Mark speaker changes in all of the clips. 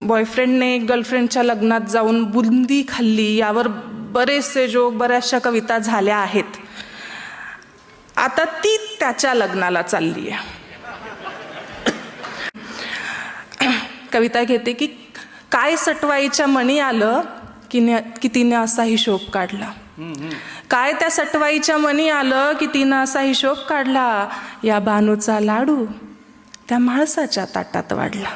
Speaker 1: बॉयफ्रेंडने गर्लफ्रेंडच्या लग्नात जाऊन बुंदी खाल्ली यावर बरेचसे जोक, बऱ्याचशा कविता झाल्या आहेत. आता ती त्याच्या लग्नाला चालली आहे. कविता घेते की काय सटवाईच्या मणी आलं की तिने असा हिशोब काढला. काय त्या सटवाईच्या मनी आलं की तिनं असा हिशोब काढला. या बानूचा लाडू त्या माळसाच्या ताटात वाढला.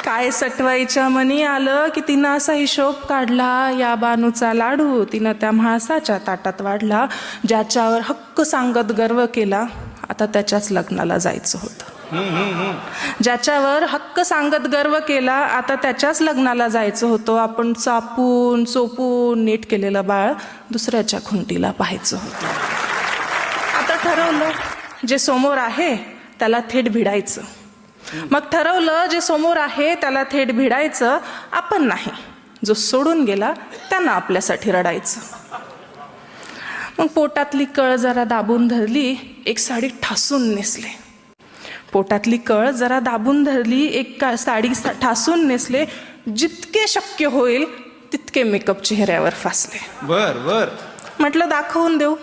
Speaker 1: काय सटवाईच्या मनी आलं की तिनं असा हिशोब काढला. या बानूचा लाडू तिनं त्या माळसाच्या ताटात वाढला. ज्याच्यावर हक्क सांगत गर्व केला आता त्याच्याच लग्नाला जायचं होतं. ज्याच्यावर हक्क सांगत गर्व केला आता त्याच्याच लग्नाला जायचं होतं. आपण चापून चोपून नीट केलेलं बाळ दुसऱ्याच्या खुंटीला पाहायचं होतं. आता ठरवलं जे समोर आहे त्याला थेट भिडायचं. मग ठरवलं जे समोर आहे त्याला थेट भिडायचं. आपण नाही, जो सोडून गेला त्यांना आपल्यासाठी रडायचं. मग पोटातली कळ जरा दाबून धरली, एक साडी ठासून नेसले. पोटातली कळ जरा दाबून धरली, एक साडी ठासून नेसले. जितके शक्य होईल तितके मेकअप चेहऱ्यावर फासले.
Speaker 2: बर
Speaker 1: म्हटलं दाखवून देऊ.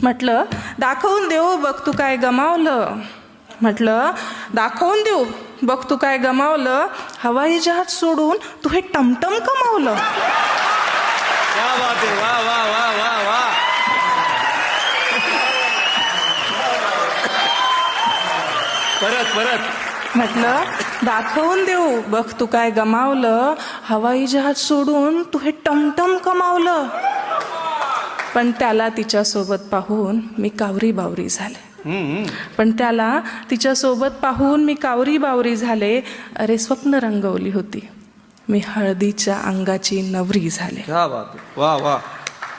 Speaker 1: म्हटलं दाखवून देऊ, बघ तू काय गमावलं. म्हटलं दाखवून देऊ, बघ तू काय गमावलं. हवाई जहाज सोडून तू हे टमटम कमावलं.
Speaker 2: क्या बात है, वाह वाह वाह वाह वाह. परत
Speaker 1: म्हटलं दाखवून देऊ, बघ तू काय गमावलं. हवाई जहाज सोडून तू हे टमटम कमावलं. पण त्याला तिच्यासोबत पाहून मी कावरी बावरी झाले. पण त्याला तिच्यासोबत पाहून मी कावरी बावरी झाले. अरे स्वप्न रंगवली होती मी, हळदीच्या अंगाची नवरी झाले.
Speaker 2: क्या बात है, वाह वाह.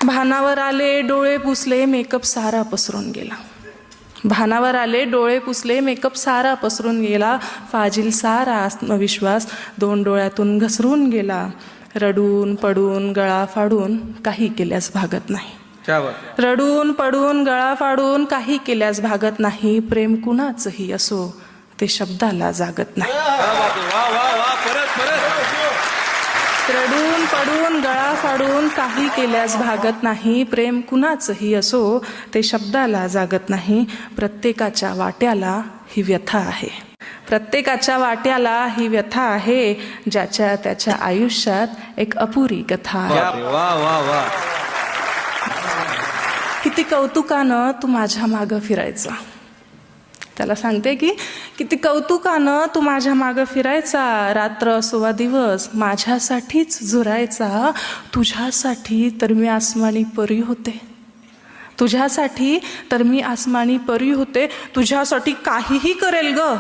Speaker 1: भानावर आले, डोळे पुसले, मेकअप सारा पसरून गेला. भानावर आले, डोळे पुसले, मेकअप सारा पसरून गेला. फाजील सारा आत्मविश्वास 2 डोळ्यातून घसरून गेला. रडून पडून गळा फाडून काही केल्यास भागत नाही. रडून पडून गळा फाडून काही केल्यास भागत नाही. प्रेम कुणाचंही असो ते शब्दाला जागत नाही. रडून पडून गळा फाडून काही केल्यास भागत नाही. प्रेम कुणाचंही असो ते शब्दाला जागत नाही. प्रत्येकाच्या वाट्याला ही व्यथा आहे. प्रत्येकाच्या वाट्याला ही व्यथा आहे. ज्याच्या त्याच्या आयुष्यात एक अपुरी कथा आहे. किती कौतुकानं तू माझ्या मागं फिरायचा. त्याला सांगते की किती कौतुकानं तू माझ्या मागं फिरायचा. रात्र असो वा दिवस माझ्यासाठीच झुरायचा. तुझ्यासाठी तर मी आसमानी परी होते. तुझ्यासाठी तर मी आसमानी परी होते. तुझ्यासाठी काहीही करेल ग,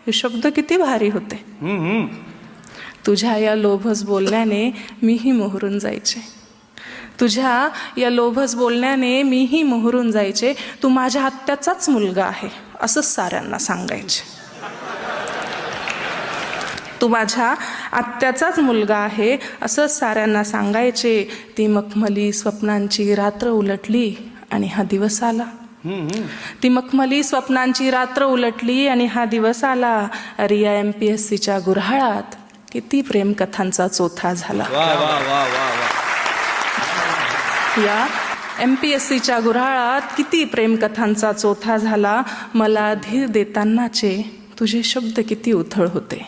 Speaker 1: हे शब्द किती भारी होते. तुझ्या या लोभस बोलण्याने मीही मोहरून जायचे. तुझ्या या लोभस बोलण्याने मीही मोहरून जायचे. तू माझ्या आत्याचाच मुलगा आहे असंच साऱ्यांना सांगायचे. तू माझ्या आत्याचाच मुलगा आहे असंच साऱ्यांना सांगायचे. ती मखमली स्वप्नांची रात्र उलटली आणि हा दिवस आला. ती मखमली स्वप्नांची रात्र उलटली आणि हा दिवस आला. रिया MPSCच्या गुऱ्हाळात किती प्रेमकथांचा चोथा झाला. या MPSCच्या गुऱ्हाळात किती प्रेमकथांचा चोथा झाला. मला धीर देतानाचे तुझे शब्द किती उथळ होते.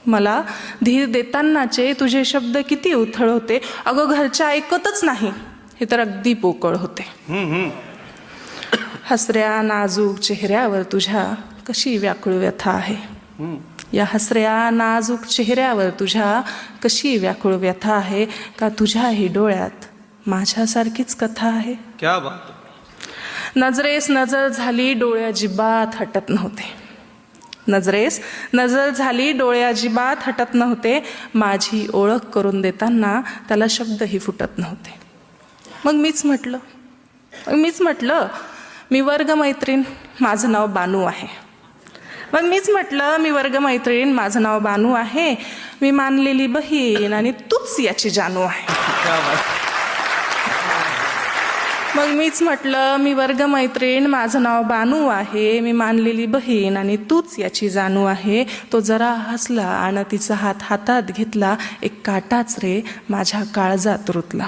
Speaker 1: मला धीर देतानाचे तुझे शब्द किती उथळ होते. अगं घरच्या ऐकतच नाही हे तर अगदी पोकळ होते. हसऱ्या नाजूक चेहऱ्यावर तुझ्या कशी व्याकुळ व्यथा आहे. या हसऱ्या नाजूक चेहऱ्यावर तुझ्या कशी व्याकुळ व्यथा आहे. का तुझ्याही डोळ्यात माझ्यासारखीच कथा आहे.
Speaker 2: क्या बात.
Speaker 1: नजरेस नजर झाली, डोळे अजिबात हटत नव्हते. नजरेस नजर झाली, डोळे अजिबात हटत नव्हते. माझी ओळख करून देताना त्याला शब्दही फुटत नव्हते. मग मीच म्हटलं मी वर्गमैत्रीण, माझं नाव बानू आहे. मग मीच म्हटलं मी वर्गमैत्रीण, माझं नाव बानू आहे. मी मानलेली बहीण आणि तूच याची जानू आहे. मग मीच म्हटलं, मी वर्गमैत्रीण, माझं नाव बानू आहे, मी मानलेली बहीण आणि तूच याची जाणू आहे. तो जरा हसला आणि तिचा हात हातात घेतला. एक काटाच रे माझ्या काळजात रुतला.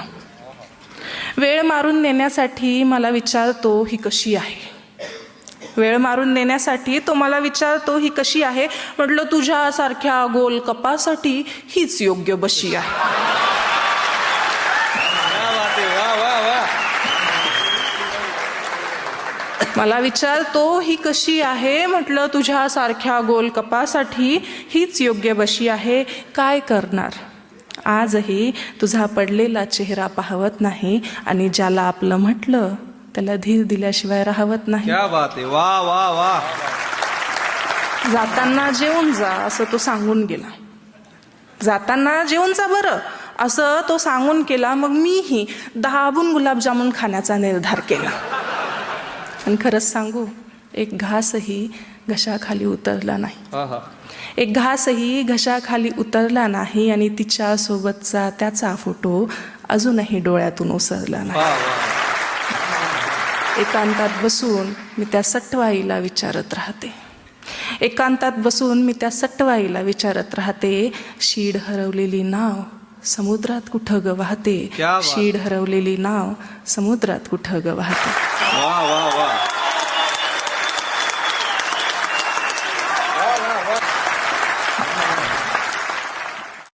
Speaker 1: वेळ मारून नेण्यासाठी मला विचारतो ही कशी आहे. वेळ मारून नेण्यासाठी तो मला विचारतो ही कशी आहे. म्हटलं तुझ्यासारख्या गोल कपासाठी हीच योग्य बशी आहे.
Speaker 2: क्या बात आहे, वा वा वा.
Speaker 1: मला विचारतो ही कशी आहे. म्हटलं तुझ्यासारख्या गोल कपासाठी हीच योग्य बशी आहे. काय करणार, आजही तुझा पडलेला चेहरा पाहवत नाही आणि ज्याला आपलं म्हटलं त्याला धीर दिल्याशिवाय राहवत नाही.
Speaker 2: क्या बात आहे, वा वा वा.
Speaker 1: जाताना जेवून जा असं तो सांगून गेला. जाताना जेवून जा बरं असं तो सांगून गेला. मग मीही 10 गुलाबजामुन खाण्याचा निर्धार केला. आणि खरंच सांगू, एक घासही घशाखाली उतरला नाही.
Speaker 2: आहा.
Speaker 1: एक घासही घशाखाली उतरला नाही आणि तिच्या सोबतचा त्याचा फोटो अजूनही डोळ्यातून ओसरला नाही.
Speaker 2: वा वा.
Speaker 1: एकांतात बसून मी त्या सटवाईला विचारत राहते. एकांतात बसून मी त्या सटवाईला विचारत राहते. शीड हरवलेली नाव समुद्रात कुठं ग वाहते.
Speaker 2: क्या बात.
Speaker 1: शीड हरवलेली नाव समुद्रात कुठं ग वाहते.
Speaker 2: वा वा वा.